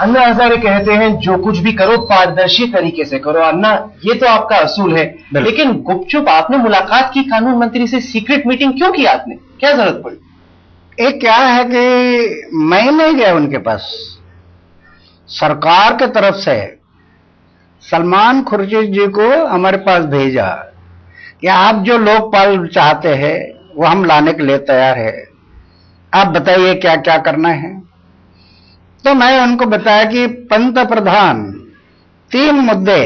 अन्ना हजारे कहते हैं जो कुछ भी करो पारदर्शी तरीके से करो। अन्ना, ये तो आपका असूल है, लेकिन गुपचुप आपने मुलाकात की कानून मंत्री से, सीक्रेट मीटिंग क्यों की आपने, क्या जरूरत पड़ी? एक क्या है कि मैं नहीं गया उनके पास, सरकार के तरफ से सलमान खुर्शीद जी को हमारे पास भेजा कि आप जो लोकपाल चाहते हैं वो हम लाने के लिए तैयार है, आप बताइए क्या क्या करना है। तो मैं उनको बताया कि पंत प्रधान 3 मुद्दे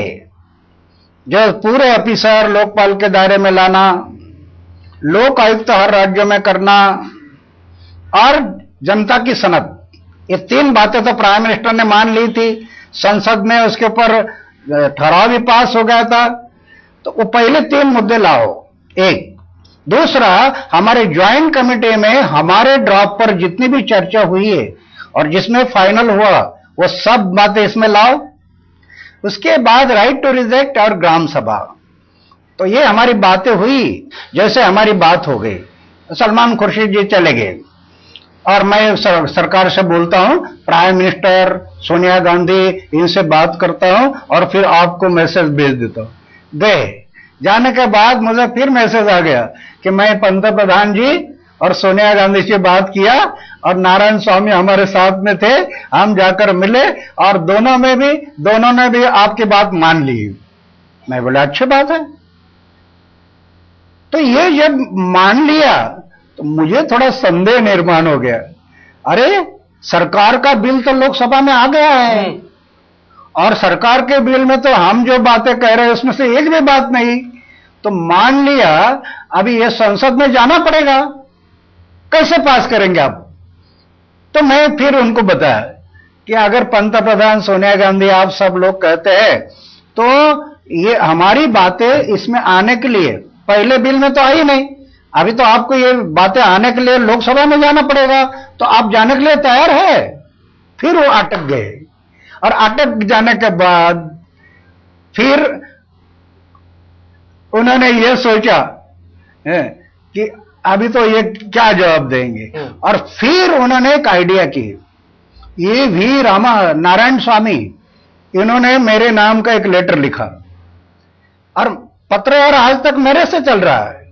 जो पूरे ऑफिसर लोकपाल के दायरे में लाना, लोक आयुक्त हर राज्य में करना और जनता की सनद, ये 3 बातें तो प्राइम मिनिस्टर ने मान ली थी, संसद में उसके ऊपर ठहराव भी पास हो गया था। तो वो पहले 3 मुद्दे लाओ, एक। दूसरा, हमारे ज्वाइंट कमेटी में हमारे ड्राफ्ट पर जितनी भी चर्चा हुई है और जिसमें फाइनल हुआ वो सब बातें इसमें लाओ। उसके बाद राइट टू रिजेक्ट और ग्राम सभा, तो ये हमारी बातें हुई। जैसे हमारी बात हो गई, सलमान खुर्शीद जी चले गए और मैं सरकार से बोलता हूं, प्राइम मिनिस्टर सोनिया गांधी इनसे बात करता हूं और फिर आपको मैसेज भेज देता हूं। गए, जाने के बाद मुझे फिर मैसेज आ गया कि मैं पंत प्रधान जी और सोनिया गांधी से बात किया और नारायण स्वामी हमारे साथ में थे, हम जाकर मिले और दोनों ने भी आपकी बात मान ली। मैं बोला अच्छी बात है। तो ये जब मान लिया तो मुझे थोड़ा संदेह निर्माण हो गया, अरे सरकार का बिल तो लोकसभा में आ गया है और सरकार के बिल में तो हम जो बातें कह रहे हैं उसमें से एक भी बात नहीं, तो मान लिया अभी ये संसद में जाना पड़ेगा, कैसे पास करेंगे आप? तो मैं फिर उनको बताया कि अगर पंत प्रधान सोनिया गांधी आप सब लोग कहते हैं तो ये हमारी बातें इसमें आने के लिए पहले बिल में तो आई नहीं, अभी तो आपको ये बातें आने के लिए लोकसभा में जाना पड़ेगा, तो आप जाने के लिए तैयार है? फिर वो अटक गए और अटक जाने के बाद फिर उन्होंने ये सोचा कि अभी तो ये क्या जवाब देंगे, और फिर उन्होंने एक आइडिया की। ये भी नारायण स्वामी, इन्होंने मेरे नाम का एक लेटर लिखा और पत्र और आज तक मेरे से चल रहा है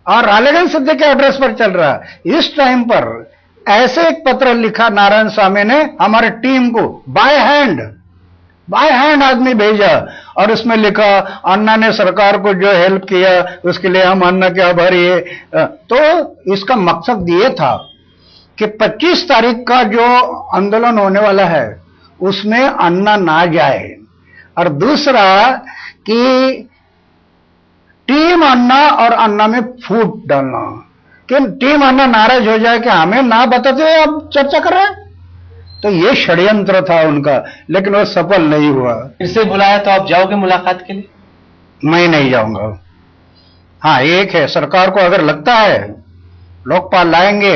और रालेगन सिद्धि के एड्रेस पर चल रहा है। इस टाइम पर ऐसे एक पत्र लिखा नारायण स्वामी ने हमारे टीम को, बाय हैंड आदमी भेजा और उसमें लिखा अन्ना ने सरकार को जो हेल्प किया उसके लिए हम अन्ना के आभारी है। तो इसका मकसद ये था कि 25 तारीख का जो आंदोलन होने वाला है उसमें अन्ना ना जाए, और दूसरा कि टीम अन्ना और अन्ना में फूट डालना कि टीम अन्ना नाराज हो जाए कि हमें ना बताते हुए अब चर्चा कर रहे हैं। तो ये षड्यंत्र था उनका, लेकिन वो सफल नहीं हुआ। फिर से बुलाया तो आप जाओगे मुलाकात के लिए? मैं नहीं जाऊंगा। हाँ, एक है, सरकार को अगर लगता है लोकपाल लाएंगे,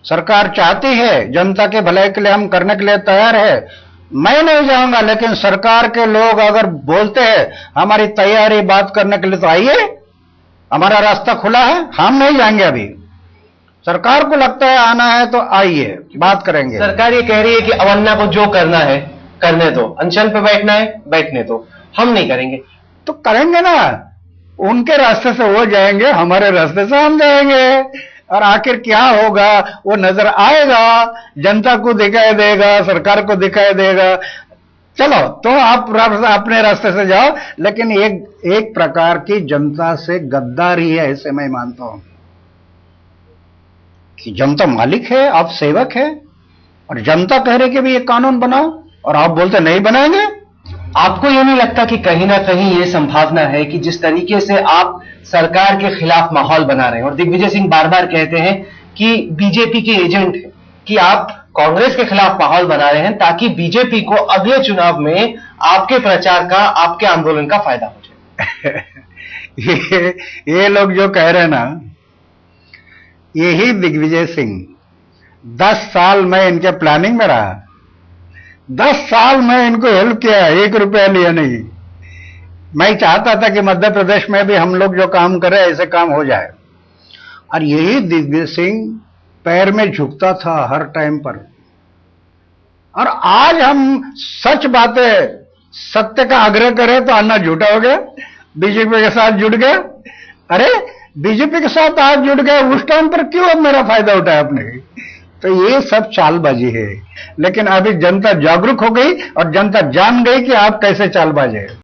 सरकार चाहती है जनता के भलाई के लिए हम करने के लिए तैयार है, मैं नहीं जाऊंगा। लेकिन सरकार के लोग अगर बोलते हैं हमारी तैयारी बात करने के लिए, तो आइए, हमारा रास्ता खुला है, हम नहीं जाएंगे। अभी सरकार को लगता है आना है तो आइए, बात करेंगे। सरकार ये कह रही है कि अवन्ना को जो करना है करने दो, अनशन पे बैठना है बैठने दो, हम नहीं करेंगे। तो करेंगे ना, उनके रास्ते से वो जाएंगे, हमारे रास्ते से हम जाएंगे, और आखिर क्या होगा वो नजर आएगा, जनता को दिखाई देगा, सरकार को दिखाई देगा। चलो तो आप अपने रास्ते से जाओ, लेकिन एक प्रकार की जनता से गद्दारी है, ऐसे मैं मानता हूं कि जनता मालिक है, आप सेवक है, और जनता कह रही कि भी ये कानून बनाओ और आप बोलते नहीं बनाएंगे। आपको ये नहीं लगता कि कहीं ना कहीं ये संभावना है कि जिस तरीके से आप सरकार के खिलाफ माहौल बना रहे हैं, और दिग्विजय सिंह बार बार कहते हैं कि बीजेपी के एजेंट है, कि आप कांग्रेस के खिलाफ माहौल बना रहे हैं ताकि बीजेपी को अगले चुनाव में आपके प्रचार का, आपके आंदोलन का फायदा हो जाए? ये लोग जो कह रहे हैं ना, यही दिग्विजय सिंह 10 साल में इनके प्लानिंग में रहा, 10 साल में इनको हेल्प किया, 1 रुपया लिया नहीं। मैं चाहता था कि मध्य प्रदेश में भी हम लोग जो काम करें ऐसे काम हो जाए, और यही दिग्विजय सिंह पैर में झुकता था हर टाइम पर और आज हम सच बातें, सत्य का आग्रह करें तो अन्ना झूठा हो गया, बीजेपी के साथ जुड़ गया। अरे बीजेपी के साथ आज जुड़ गए, उस टाइम पर क्यों अब मेरा फायदा उठाया आपने? तो ये सब चालबाजी है। लेकिन अभी जनता जागरूक हो गई और जनता जान गई कि आप कैसे चालबाज है।